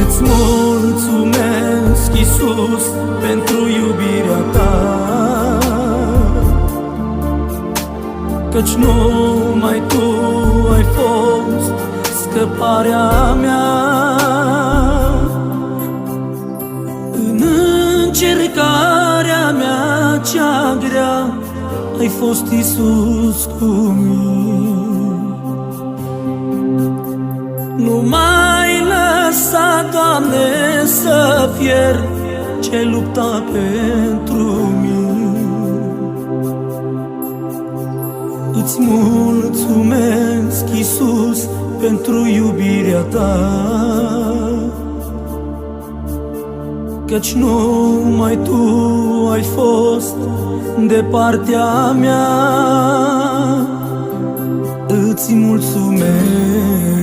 Îți mulțumesc, Iisus, pentru iubirea ta, căci numai tu ai fost scăparea mea. În încercarea mea cea grea ai fost, Iisus, cu mine. Nu mai lăsa, Doamne, să pierd ce lupta pentru mine. Îți mulțumesc, Iisus, pentru iubirea ta, căci numai tu ai fost de partea mea. Îți mulțumesc.